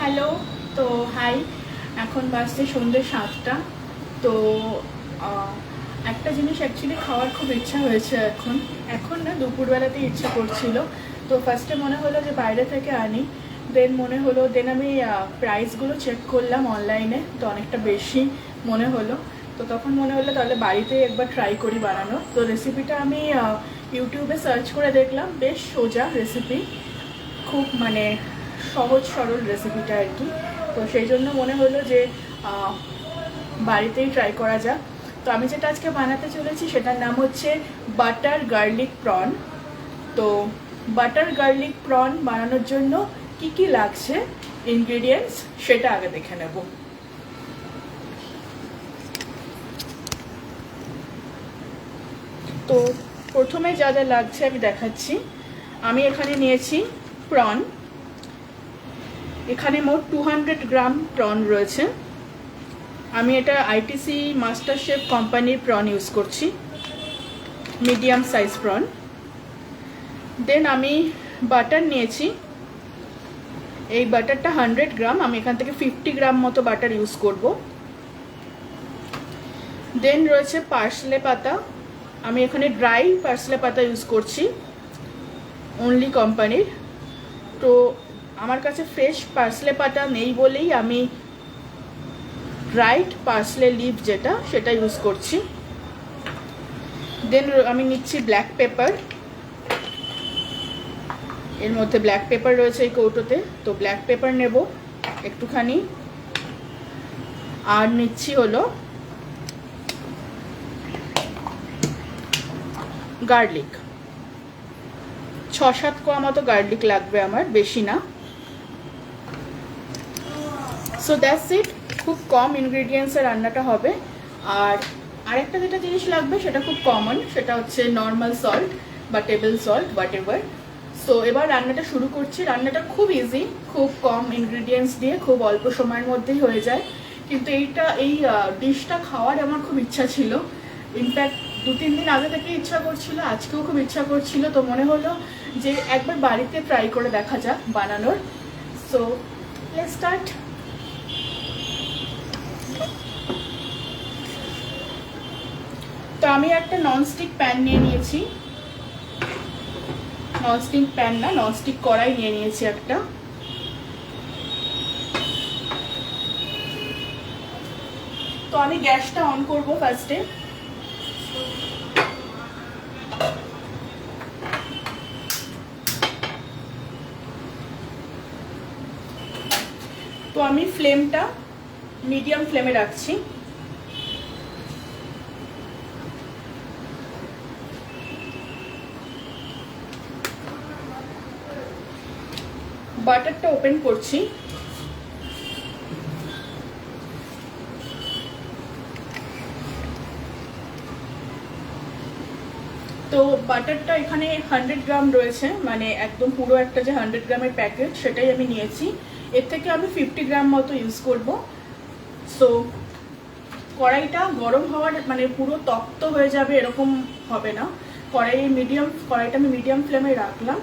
Hello. তো high, এখন বাজছে সন্ধ্যে 7টা। তো একটা জিনিস অ্যাকচুয়ালি খাওয়ার খুব ইচ্ছা হয়েছে এখন এখন না, দুপুরবেলাতে ইচ্ছা করছিল। তো ফার্স্টে মনে হলো যে বাইরে থেকে আনি, দেন আমি প্রাইসগুলো চেক করলাম অনলাইনে, তো অনেকটা বেশি মনে হলো। তো তখন মনে হলো তাহলে বাড়িতে একবার ট্রাই করি বানানো। তো রেসিপিটা আমি ইউটিউবে সার্চ করে দেখলাম, বেশ সোজা রেসিপি, খুব মানে সহজ সরল রেসিপিটা আর কি। তো সেই জন্য মনে হলো যে বাড়িতেই ট্রাই করা যাক। তো আমি যেটা আজকে বানাতে চলেছি সেটার নাম হচ্ছে বাটার গার্লিক প্রন। তো বাটার গার্লিক প্রন বানানোর জন্য কি কি লাগছে ইনগ্রেডিয়েন্টস সেটা আগে দেখে নেব। তো প্রথমে যা যা লাগছে আমি দেখাচ্ছি। আমি এখানে নিয়েছি প্রন, এখানে মোট 200 গ্রাম প্রন রয়েছে। আমি এটা আইটিসি মাস্টার শেফ কোম্পানির প্রন ইউজ করছি, মিডিয়াম সাইজ প্রন। দেন আমি বাটার নিয়েছি, এই বাটারটা 100 গ্রাম, আমি এখান থেকে 50 গ্রাম মতো বাটার ইউজ করব। দেন রয়েছে পার্সলে পাতা, আমি এখানে ড্রাই পার্সলে পাতা ইউজ করছি অনলি কোম্পানির। তো আমার কাছে ফ্রেশ পার্সলে পাতা নেই বলেই আমি ড্রাইড পার্সলে লিভ যেটা সেটা ইউজ করছি। দেন আমি নিচ্ছি ব্ল্যাক পেপার, এর মধ্যে ব্ল্যাক পেপার রয়েছে এই কৌটোতে, তো ব্ল্যাক পেপার নেব একটুখানি। আর নিচ্ছি হলো গার্লিক, 6-7 কোয়া মতো গার্লিক লাগবে আমার, বেশি না। সো দ্যাটস ইট, খুব কম ইনগ্রেডিয়েন্টসে রান্নাটা হবে। আর আরেকটা যেটা জিনিস লাগবে সেটা খুব কমন, সেটা হচ্ছে নর্মাল সল্ট বা table salt, what ever. So এবার রান্নাটা শুরু করছি। রান্নাটা খুব ইজি, খুব কম ইনগ্রেডিয়েন্টস দিয়ে খুব অল্প সময়ের মধ্যেই হয়ে যায়। কিন্তু এই ডিশটা খাওয়ার আমার খুব ইচ্ছা ছিল, ইনফ্যাক্ট 2-3 দিন আগে থেকে ইচ্ছা করছিল, আজকেও খুব ইচ্ছা করছিল। তো মনে হলো যে একবার বাড়িতে ট্রাই করে দেখা যাক বানানোর। So let's start. তো আমি একটা ননস্টিক প্যান নিয়ে নিয়েছি, ননস্টিক প্যান না, ননস্টিক কড়াই নিয়ে নিয়েছি একটা। তো আমি গ্যাসটা অন করব ফার্স্টে। তো আমি ফ্লেমটা মিডিয়াম ফ্লেমে রাখছি। বাটারটা ওপেন করছি। তো বাটারটা এখানে 100 গ্রাম রয়েছে, মানে একদম পুরো একটা যে 100 গ্রামের প্যাকেট সেটাই আমি নিয়েছি। এর থেকে আমি 50 গ্রাম মতো ইউজ করব। সো কড়াইটা গরম হওয়ার মানে পুরো তপ্ত হয়ে যাবে এরকম হবে না, কড়াইটা আমি মিডিয়াম ফ্লেমে রাখলাম।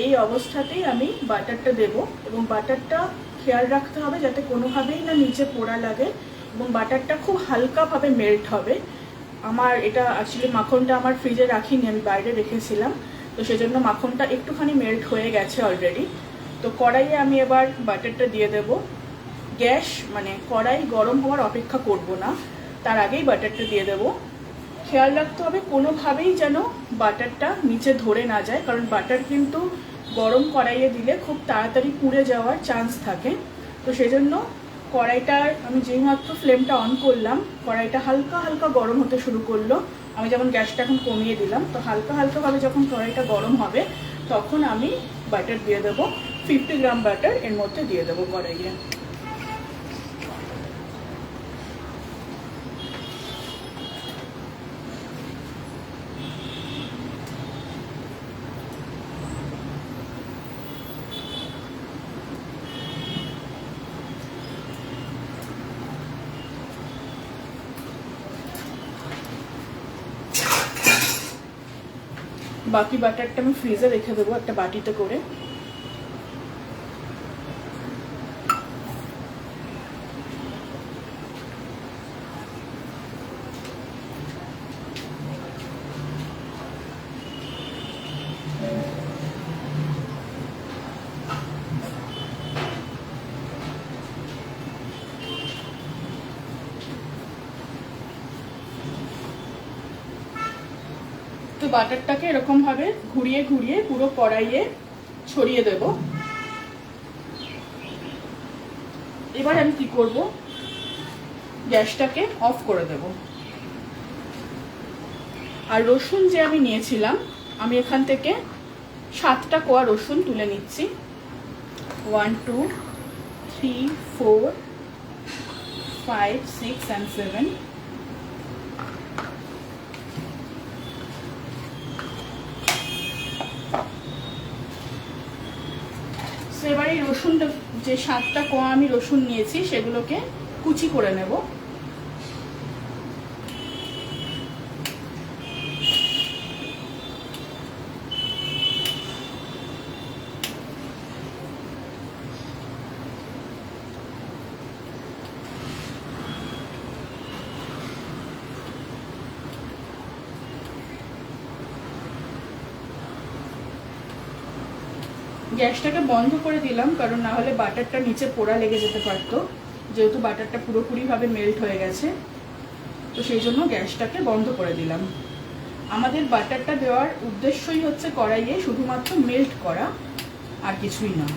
এই অবস্থাতেই আমি বাটারটা দেব, এবং বাটারটা খেয়াল রাখতে হবে যাতে কোনোভাবেই না নিচে পোড়া লাগে, এবং বাটারটা খুব হালকাভাবে মেল্ট হবে। আমার এটা অ্যাকচুয়ালি মাখনটা আমার ফ্রিজে রাখিনি, আমি বাইরে রেখেছিলাম, তো সেজন্য মাখনটা একটুখানি মেল্ট হয়ে গেছে অলরেডি। তো কড়াইয়ে আমি এবার বাটারটা দিয়ে দেব। গ্যাস মানে কড়াই গরম হওয়ার অপেক্ষা করব না, তার আগেই বাটারটা দিয়ে দেব। খেয়াল রাখতে হবে কোনোভাবেই যেন বাটারটা নিচে ধরে না যায়, কারণ বাটার কিন্তু গরম কড়াইয়ে দিলে খুব তাড়াতাড়ি পুড়ে যাওয়ার চান্স থাকে। তো সেজন্য কড়াইটার আমি যেইমাত্র ফ্লেমটা অন করলাম, কড়াইটা হালকা হালকা গরম হতে শুরু করলো। আমি যেমন গ্যাসটা এখন কমিয়ে দিলাম, তো হালকা হালকাভাবে যখন কড়াইটা গরম হবে তখন আমি বাটার দিয়ে দেবো। 50 গ্রাম বাটার এর মধ্যে দিয়ে দেবো কড়াইয়ে। বাকি বাটারটা আমি ফ্রিজে রেখে দেবো একটা বাটিতে করে। বাটারটাকে এরকম ভাবে ঘুরিয়ে ঘুরিয়ে পুরো কড়াইয়ে ছড়িয়ে দেব। এবার আমি কি করব, গ্যাসটাকে অফ করে দেব। আর রসুন যে আমি নিয়েছিলাম, আমি এখান থেকে 7টা কোয়া রসুন তুলে নিচ্ছি। 1 2 3 4 5 6 and 7। এবার এই রসুনটা, যে 7টা কোয়া আমি রসুন নিয়েছি, সেগুলোকে কুচি করে নেব। গ্যাসটাকে বন্ধ করে দিলাম, কারণ না হলে বাটারটা নিচে পোড়া লেগে যেতে পারতো, যেহেতু বাটারটা পুরোপুরিভাবে মেল্ট হয়ে গেছে। তো সেই জন্য গ্যাসটাকে বন্ধ করে দিলাম। আমাদের বাটারটা দেওয়ার উদ্দেশ্যই হচ্ছে কড়াইয়ে শুধুমাত্র মেল্ট করা, আর কিছুই না।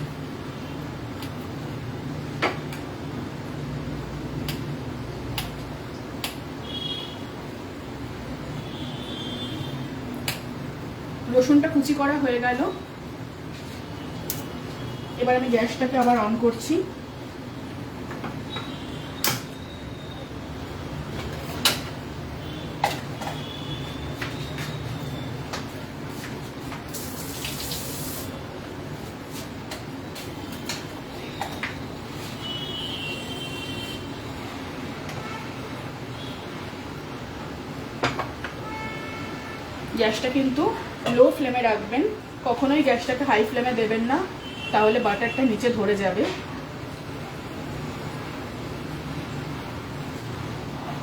রসুনটা কুচি করা হয়ে গেল। এবার আমি গ্যাসটাকে আবার অন করছি। গ্যাসটা কিন্তু লো ফ্লেমে রাখবেন, কখনোই গ্যাসটাকে হাই ফ্লেমে দেবেন না, তাহলে বাটারটা নিচে ধরে যাবে।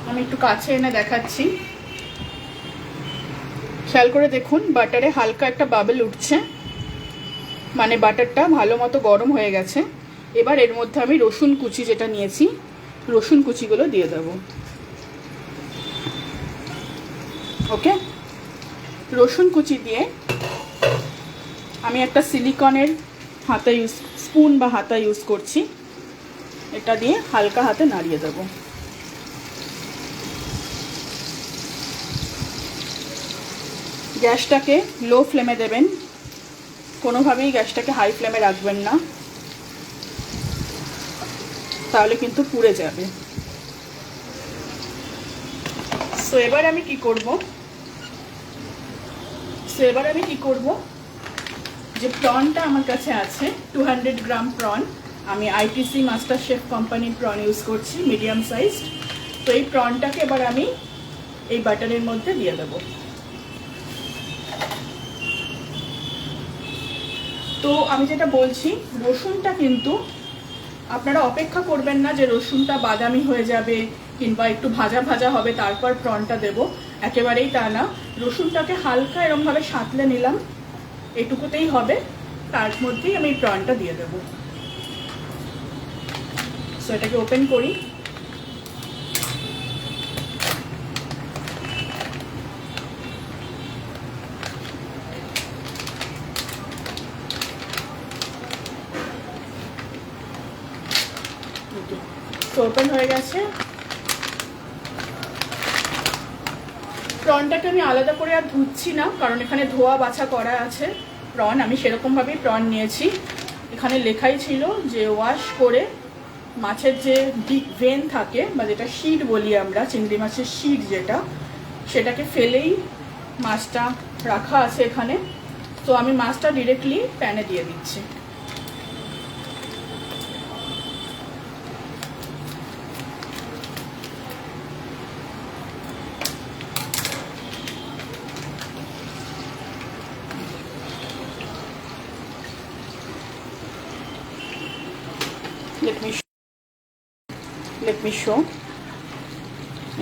আমি একটু কাছে এনে দেখাচ্ছি, খেয়াল করে দেখুন বাটারে হালকা একটা বাবল উঠছে, মানে বাটারটা ভালো মতো গরম হয়ে গেছে। এবার এর মধ্যে আমি রসুন কুচি যেটা নিয়েছি, রসুন কুচিগুলো দিয়ে দেব। ওকে, রসুন কুচি দিয়ে আমি একটা সিলিকনের হাতা স্পুন বা হাতা ইউজ করছি, এটা দিয়ে হালকা হাতে নাড়িয়ে দেব। গ্যাসটাকে লো ফ্লেমে দেবেন, কোনোভাবেই গ্যাসটাকে হাই ফ্লেমে রাখবেন না, তাহলে কিন্তু পুড়ে যাবে। সো এবার আমি কি করব, যে প্রনটা আমার কাছে আছে 200 গ্রাম প্রন, আমি আইটিসি মাস্টার শেফ কোম্পানির প্রন ইউজ করছি, মিডিয়াম সাইজড। তো এই প্রনটাকে এবার আমি এই বাটারের মধ্যে দিয়ে দেব। তো আমি যেটা বলছি, রসুনটা কিন্তু আপনারা অপেক্ষা করবেন না যে রসুনটা বাদামি হয়ে যাবে কিংবা একটু ভাজা ভাজা হবে তারপর প্রনটা দেব, একেবারেই তা না। রসুনটাকে হালকা এরমভাবে সাঁতলে নিলাম, এটুকুতেই হবে, তার মধ্যেই আমি প্রনটা দিয়ে দেব। সো এটাকে ওপেন করি। তো ওপেন হয়ে গেছে। প্রনটাকে আমি আলাদা করে আর ধুচ্ছি না, কারণ এখানে ধোয়া বাছা করা আছে প্রন, আমি সেরকমভাবেই প্রন নিয়েছি। এখানে লেখাই ছিল যে ওয়াশ করে মাছের যে ডিপ ভেন থাকে বা যেটা শিড বলি আমরা, চিংড়ি মাছের শিড যেটা, সেটাকে ফেলেই মাছটা রাখা আছে এখানে। তো আমি মাছটা ডিরেক্টলি প্যানে দিয়ে দিচ্ছি। let me show,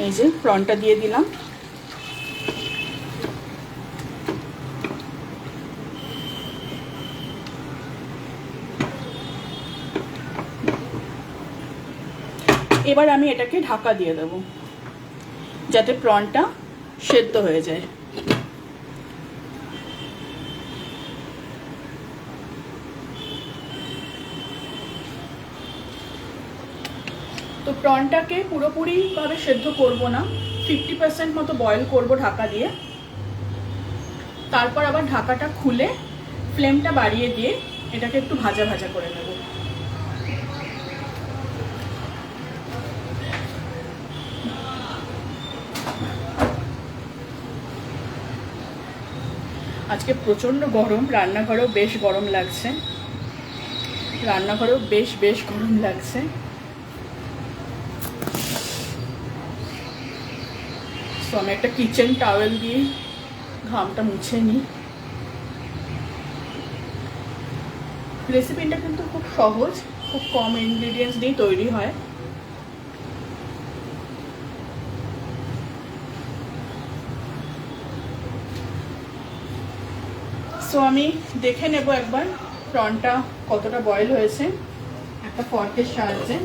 এই যে প্রনটা দিয়ে দিলাম। এবার আমি এটাকে ঢাকা দিয়ে দেব, যাতে প্রনটা সেদ্ধ হয়ে যায়। তো প্রনটাকে পুরোপুরিভাবে সেদ্ধ করব না, 50% মতো বয়েল করব ঢাকা দিয়ে। তারপর আবার ঢাকাটা খুলে ফ্লেমটা বাড়িয়ে দিয়ে এটাকে একটু ভাজা ভাজা করে নেব। আজকে প্রচণ্ড গরম, রান্নাঘরেও বেশ গরম লাগছে, বেশ গরম লাগছে। সো আমি একটা কিচেন টাওয়েল দিয়ে ঘামটা মুছে নিই। রেসিপিটা কিন্তু খুব সহজ, খুব কম ইনগ্রিডিয়েন্টস দিয়ে তৈরি হয়। সো আমি দেখে নেব একবার প্রনটা কতটা বয়েল হয়েছে একটা ফর্কের সাহায্যে।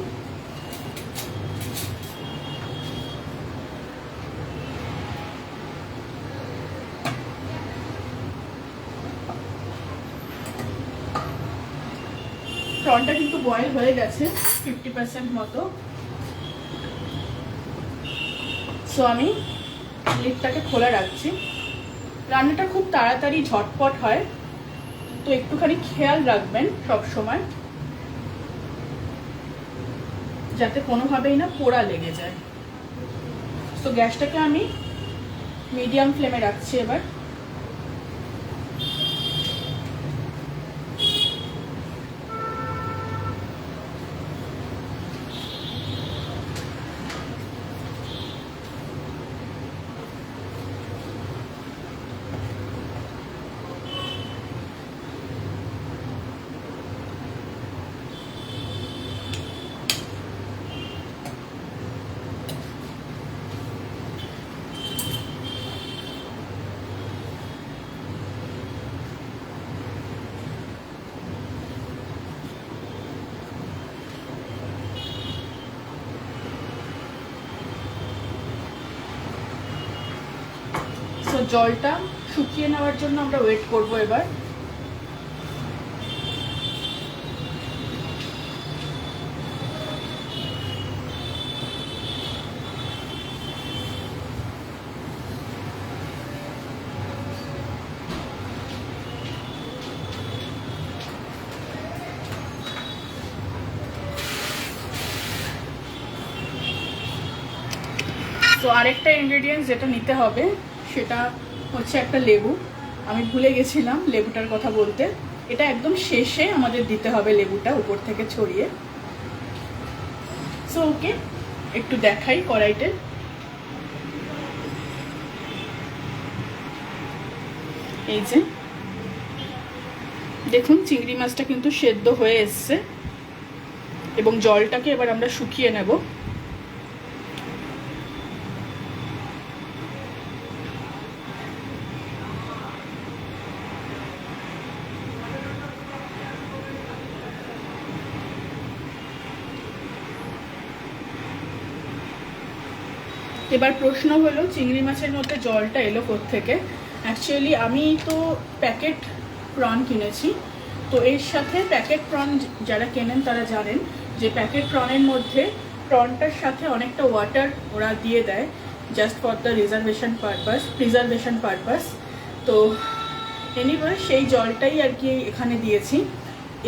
প্রনটা কিন্তু বয়েল হয়ে গেছে 50% মতো। সো আমি লিডটাকে খোলা রাখছি। রান্নাটা খুব তাড়াতাড়ি ঝটপট হয়, তো একটুখানি খেয়াল রাখবেন সব সময় যাতে কোনোভাবেই না পোড়া লেগে যায়। তো গ্যাসটাকে আমি মিডিয়াম ফ্লেমে রাখছি এবার। তো জলটা শুকিয়ে নেওয়ার জন্য আমরা ওয়েট করব এবার। তো আরেকটা ইনগ্রেডিয়েন্টস যেটা নিতে হবে সেটা হচ্ছে একটা লেবু। আমি ভুলে গেছিলাম লেবুটার কথা বলতে। এটা একদম শেষে আমাদের দিতে হবে লেবুটা উপর থেকে ছড়িয়ে। সো ওকে, একটু দেখাই কড়াইতে। এই যে দেখুন চিংড়ি মাছটা কিন্তু সেদ্ধ হয়ে এসছে এবং জলটাকে এবার আমরা শুকিয়ে নেব। এবার প্রশ্ন হলো চিংড়ি মাছের মধ্যে জলটা এলো কোত্থেকে। অ্যাকচুয়ালি আমি তো প্যাকেট প্রন কিনেছি, তো এর সাথে প্যাকেট প্রন যারা কেনেন তারা জানেন যে প্যাকেট প্রনের মধ্যে প্রনটার সাথে অনেকটা ওয়াটার ওরা দিয়ে দেয় just for the preservation purpose. তো এনিওয়ে সেই জলটাই আর কি এখানে দিয়েছি।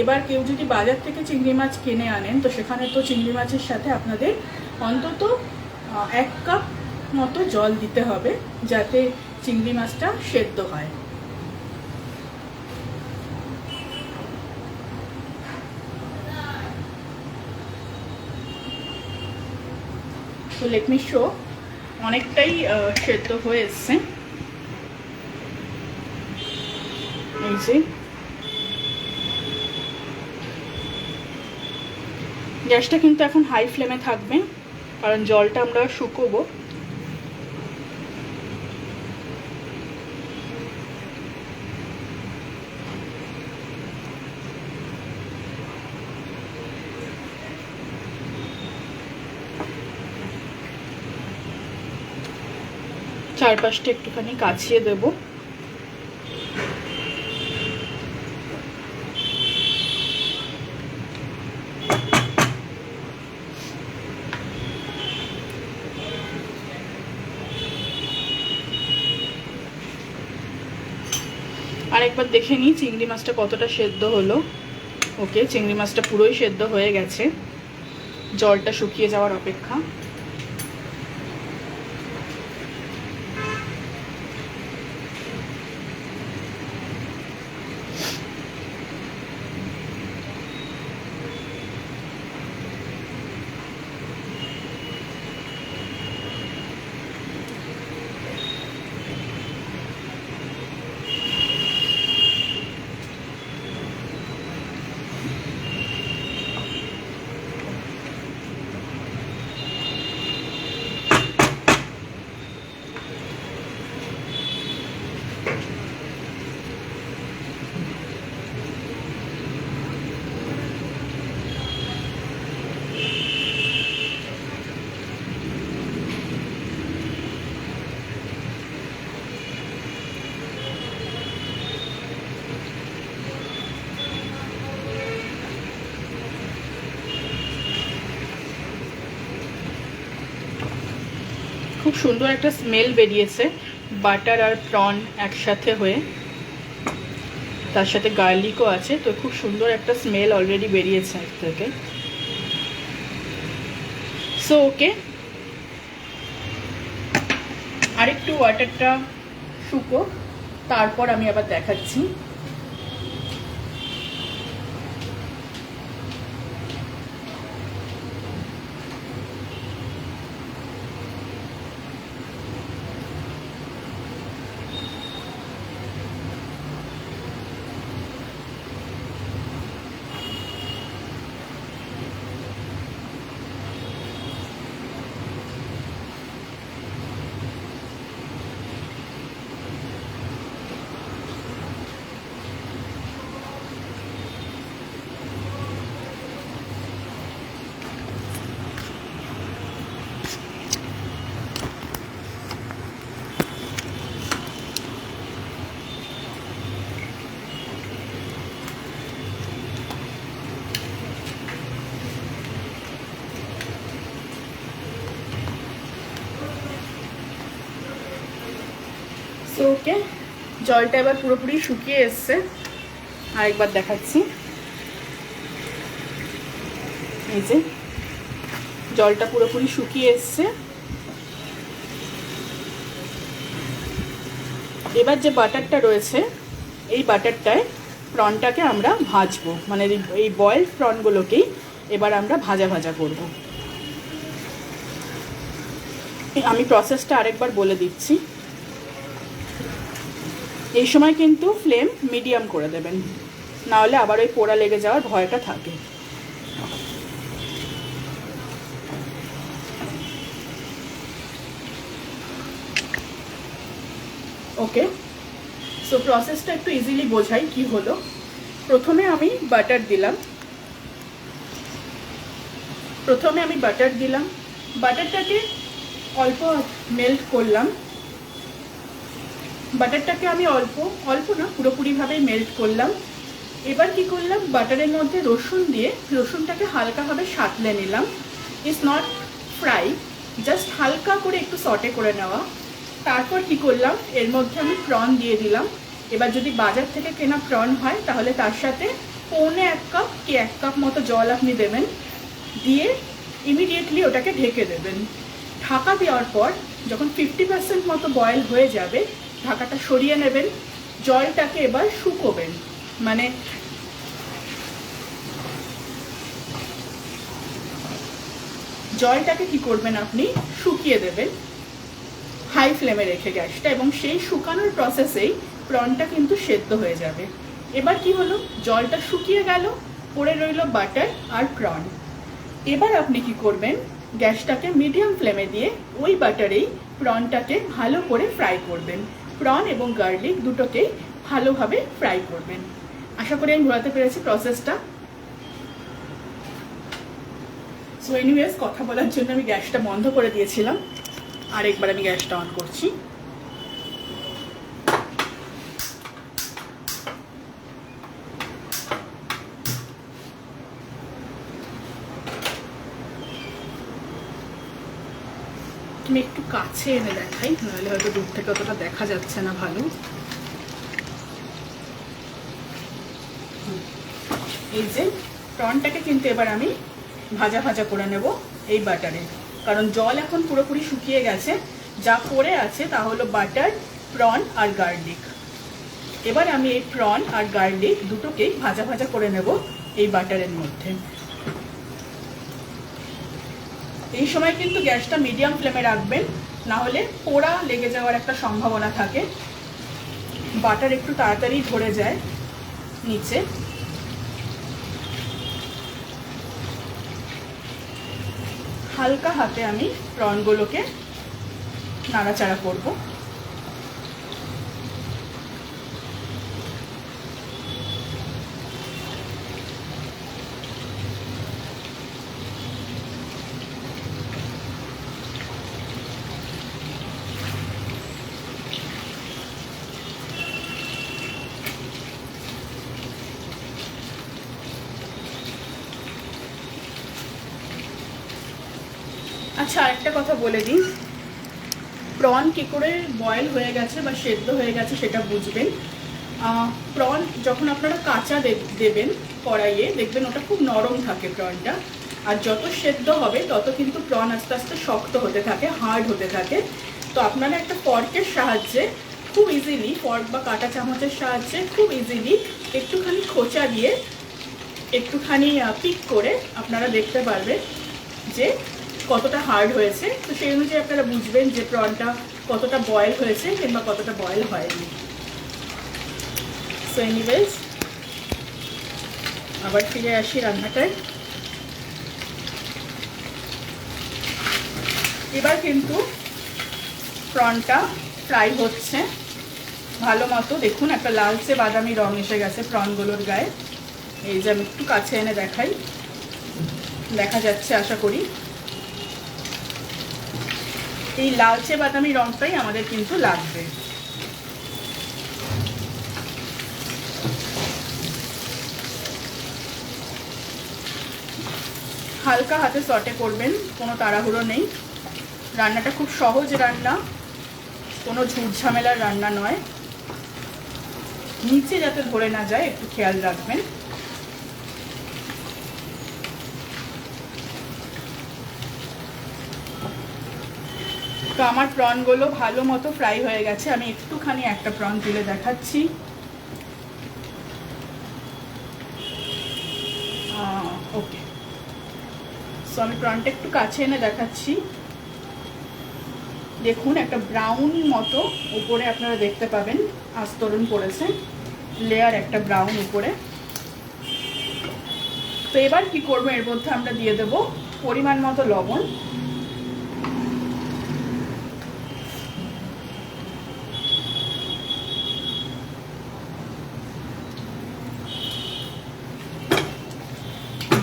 এবার কেউ যদি বাজার থেকে চিংড়ি মাছ কিনে আনেন তো সেখানে তো চিংড়ি মাছের সাথে আপনাদের অন্তত 1 কাপ মতো জল দিতে হবে যাতে চিংড়ি মাছটা সেদ্ধ হয়। তো লেট মি শো, অনেকটাই সেদ্ধ হয়ে এসছে। এই যে গ্যাসটা কিন্তু এখন হাই ফ্লেমে থাকবে কারণ জলটা আমরা শুকোবো। চারপাশটা একটুখানি কাছিয়ে দেব। আরেকবার দেখে নিই চিংড়ি মাছটা কতটা সেদ্ধ হলো। ওকে, চিংড়ি মাছটা পুরোই সেদ্ধ হয়ে গেছে, জলটা শুকিয়ে যাওয়ার অপেক্ষা। খুব সুন্দর একটা স্মেল বেরিয়েছে বাটার আর প্রন একসাথে হয়ে, তার সাথে গার্লিকও আছে, তো খুব সুন্দর একটা স্মেল অলরেডি বেরিয়েছে এর থেকে। সো ওকে, আরেকটু ওয়াটারটা শুকো, তারপর আমি আবার দেখাচ্ছি। সো ওকে, জলটা এবার পুরোপুরি শুকিয়ে এসছে, আরেকবার দেখাচ্ছি। এই যে জলটা পুরোপুরি শুকিয়ে এসছে। এবার যে বাটারটা রয়েছে এই বাটারটায় প্রনটাকে আমরা ভাজবো, মানে এই বয়েলড প্রনগুলোকেই এবার আমরা ভাজা ভাজা করব। আমি প্রসেসটা আরেকবার বলে দিচ্ছি। এই সময় কিন্তু ফ্লেম মিডিয়াম করে দেবেন, নাহলে আবার ওই পোড়া লেগে যাওয়ার ভয়টা থাকে। ওকে, সো প্রসেসটা একটু ইজিলি বোঝাই কি হলো। প্রথমে আমি বাটার দিলাম, বাটারটাকে অল্প মেল্ট করলাম, বাটারটাকে আমি অল্প না পুরোপুরিভাবে মেল্ট করলাম। এবার কি করলাম, বাটারের মধ্যে রসুন দিয়ে রসুনটাকে হালকাভাবে সাঁতলে নিলাম। ইটস নট ফ্রাই, জাস্ট হালকা করে একটু সটে করে নেওয়া। তারপর কি করলাম, এর মধ্যে আমি প্রন দিয়ে দিলাম। এবার যদি বাজার থেকে কেনা প্রন হয় তাহলে তার সাথে পৌনে 1 কাপ কি 1 কাপ মতো জল আপনি দেবেন, দিয়ে ইমিডিয়েটলি ওটাকে ঢেকে দেবেন। ঢাকা দেওয়ার পর যখন 50% মতো বয়েল হয়ে যাবে ঢাকাটা সরিয়ে নেবেন, জলটাকে এবার শুকোবেন, মানে জলটাকে কি করবেন আপনি শুকিয়ে দেবেন হাই ফ্লেমে রেখে গ্যাসটা, এবং সেই শুকানোর প্রসেসেই প্রনটা কিন্তু সেদ্ধ হয়ে যাবে। এবার কি হলো, জলটা শুকিয়ে গেল, পড়ে রইল বাটার আর প্রন। এবার আপনি কি করবেন, গ্যাসটাকে মিডিয়াম ফ্লেমে দিয়ে ওই বাটারেই প্রনটাকে ভালো করে ফ্রাই করবেন। প্রন এবং গার্লিক দুটোকেই ভালোভাবে ফ্রাই করবেন। আশা করি আমি বোঝাতে পেরেছি প্রসেসটা। সো এনিওয়েজ, কথা বলার জন্য আমি গ্যাসটা বন্ধ করে দিয়েছিলাম, আর একবার আমি গ্যাসটা অন করছি। আমি একটু কাছে এনে দেখাই, নাহলে হয়তো দূর থেকে অতটা দেখা যাচ্ছে না ভালো। এই যে প্রনটাকে কিন্তু এবার আমি ভাজা ভাজা করে নেব এই বাটারে, কারণ জল এখন পুরোপুরি শুকিয়ে গেছে। যা পড়ে আছে তা হলো বাটার, প্রন আর গার্লিক। এবার আমি এই প্রন আর গার্লিক দুটোকেই ভাজা ভাজা করে নেব এই বাটারের মধ্যে। এই সময় কিন্তু গ্যাসটা মিডিয়াম ফ্লেমে রাখবেন, না হলে পোড়া লেগে যাওয়ার একটা সম্ভাবনা থাকে। বাটার একটু তাড়াতাড়ি ধরে যায় নিচে। হালকা হাতে আমি প্রনগুলোকে নাড়াচাড়া করব। আচ্ছা, আরেকটা কথা বলে দিই, প্রন কী করে বয়েল হয়ে গেছে বা সেদ্ধ হয়ে গেছে সেটা বুঝবেন। প্রন যখন আপনারা কাঁচা দেবেন কড়াইয়ে, দেখবেন ওটা খুব নরম থাকে প্রনটা, আর যত সেদ্ধ হবে তত কিন্তু প্রন আস্তে আস্তে শক্ত হতে থাকে, হার্ড হতে থাকে। তো আপনারা একটা ফর্কের সাহায্যে খুব ইজিলি, ফর্ক বা কাঁটা চামচের সাহায্যে খুব ইজিলি একটুখানি খোঁচা দিয়ে একটুখানি পিক করে আপনারা দেখতে পারবেন যে কতটা হার্ড হয়েছে। তো সেই অনুযায়ী আপনারা বুঝবেন যে প্রনটা কতটা বয়েল হয়েছে কিংবা কতটা বয়েল হয়নি। সো এনিওয়েজ, আবার ফিরে আসি রান্নাটায়। এবার কিন্তু প্রনটা ফ্রাই হচ্ছে ভালো মতো। দেখুন একটা লালচে বাদামি রং এসে গেছে প্রনগুলোর গায়ে। এই যে আমি একটু কাছে এনে দেখাই, দেখা যাচ্ছে আশা করি। এই লালচে বাদামি রংটাই আমাদের কিন্তু লাগবে। হালকা হাতে সটে করবেন, কোনো তাড়াহুড়ো নেই। রান্নাটা খুব সহজ রান্না, কোনো ঝুট ঝামেলার রান্না নয়। নিচে যাতে ধরে না যায় একটু খেয়াল রাখবেন। তো আমার প্রনগুলো ভালো মতো ফ্রাই হয়ে গেছে। আমি একটুখানি একটা প্রন তুলে দেখাচ্ছি। ওকে, সো আমি প্রনটা একটু কাছে এনে দেখাচ্ছি। দেখুন একটা ব্রাউন মতো উপরে আপনারা দেখতে পাবেন, আস্তরণ পড়েছে, লেয়ার একটা ব্রাউন উপরে। তো এবার কি করবো, এর মধ্যে আমরা দিয়ে দেব পরিমাণ মতো লবণ।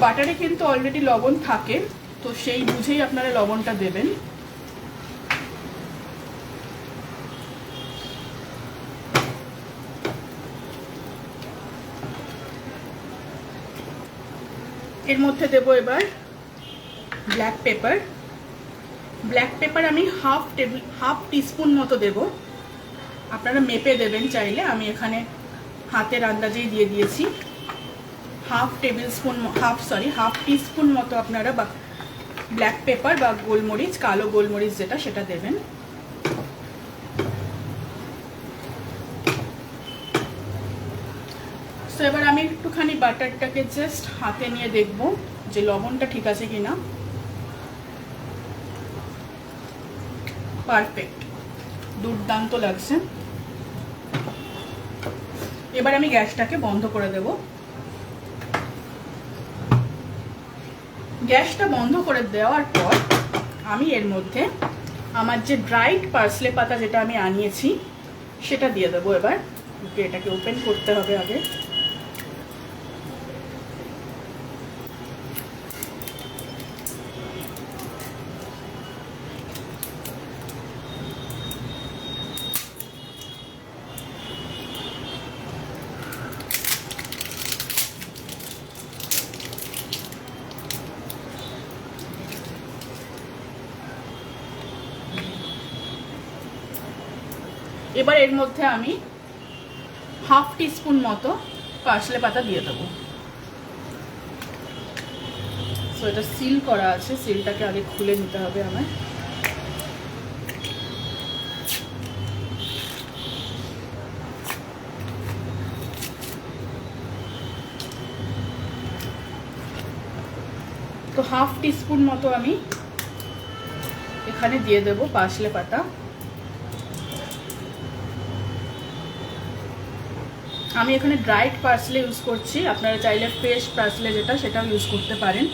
বাটারে কিন্তু অলরেডি লবণ থাকে, তো সেই বুঝেই আপনারা লবণটা দেবেন। এর মধ্যে দেব এবার ব্ল্যাক পেপার। ব্ল্যাক পেপার আমি হাফ টিস্পুন মতো দেব। আপনারা মেপে দেবেন চাইলে, আমি এখানে হাতের আন্দাজেই দিয়ে দিয়েছি। হাফ টিস্পুন মতো আপনারা বা ব্ল্যাক পেপার বা গোলমরিচ, কালো গোলমরিচ যেটা, সেটা দেবেন। তো এবার আমি একটুখানি বাটারটাকে জাস্ট হাতে নিয়ে দেখব যে লবণটা ঠিক আছে কিনা। পারফেক্ট, দুর্দান্ত লাগছে। এবার আমি গ্যাসটাকে বন্ধ করে দেব। গ্যাসটা বন্ধ করে দেওয়ার পর আমি এর মধ্যে আমার যে ড্রাইড পার্সলে পাতা যেটা আমি আনিয়েছি সেটা দিয়ে দেবো। এবার ওকে, এটাকে ওপেন করতে হবে আগে। এবার এর মধ্যে আমি হাফ টিস্পুন মতো পার্সলে পাতা দিয়ে দেবো। সো এটা সিল করা আছে, সিলটাকে আগে খুলে নিতে হবে আমার। তো হাফ টিস্পুন মতো আমি এখানে দিয়ে দেবো পার্সলে পাতা। আমি এখানে ড্রাইড পার্সলে ইউজ করছি, আপনারা চাইলে ফ্রেশ পার্সলে যেটা সেটাও ইউজ করতে পারেন।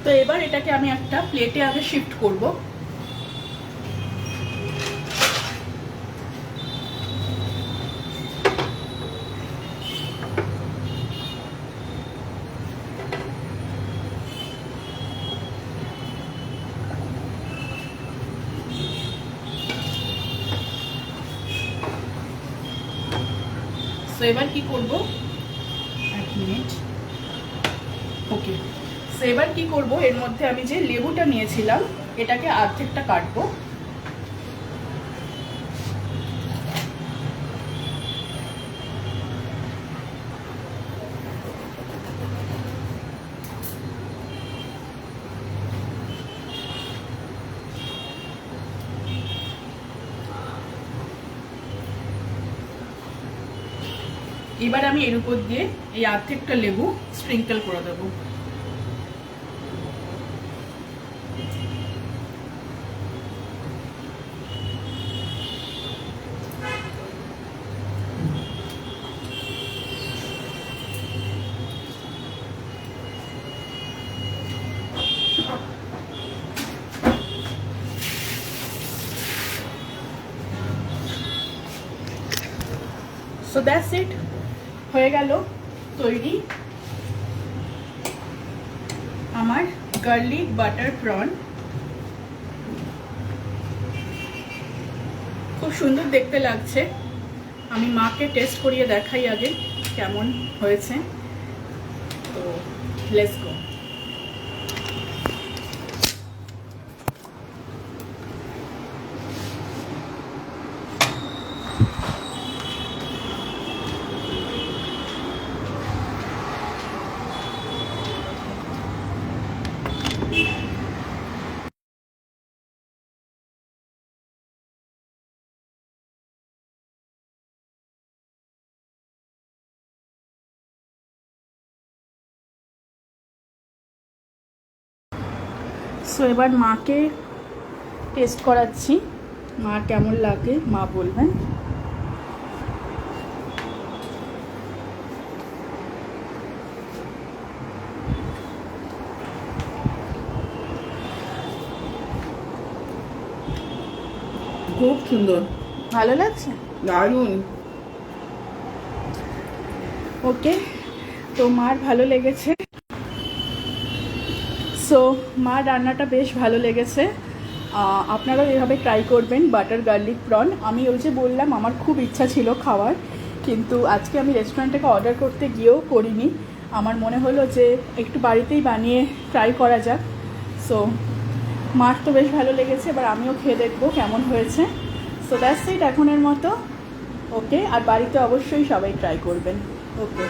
তো এবার এটাকে আমি একটা প্লেটে আগে শিফট করব। তো এবার কি করব, এক মিনিট। ওকে, তো এবার কি করব, এর মধ্যে আমি যে লেবুটা নিয়েছিলাম এটাকে অর্ধেকটা কাটবো। এবার আমি এর উপর দিয়ে এই অর্ধেকটা লেবু স্প্রিঙ্কেল করে দেবো। সো দ্যাটস ইট, হয়ে গেল তৈরি আমার গার্লিক বাটার প্রন। খুব সুন্দর দেখতে লাগছে। আমি মাকে টেস্ট করিয়ে দেখাই আগে কেমন হয়েছে। তো লেটস গো। সো এবার মাকে টেস্ট করাচ্ছি, মা কেমন লাগে মা বলবেন। খুব সুন্দর, ভালো লাগছে, দারুণ। ওকে, তো মার ভালো লেগেছে। সো মার রান্নাটা বেশ ভালো লেগেছে। আপনারাও এভাবে ট্রাই করবেন বাটার গার্লিক প্রন। আমি ওই যে বললাম আমার খুব ইচ্ছা ছিল খাওয়ার, কিন্তু আজকে আমি রেস্টুরেন্ট থেকে অর্ডার করতে গিয়েও করিনি। আমার মনে হলো যে একটু বাড়িতেই বানিয়ে ট্রাই করা যাক। সো মার তো বেশ ভালো লেগেছে, এবার আমিও খেয়ে দেখবো কেমন হয়েছে। সো দ্যাটস ইট এখনের মতো। ওকে, আর বাড়িতে অবশ্যই সবাই ট্রাই করবেন। ওকে।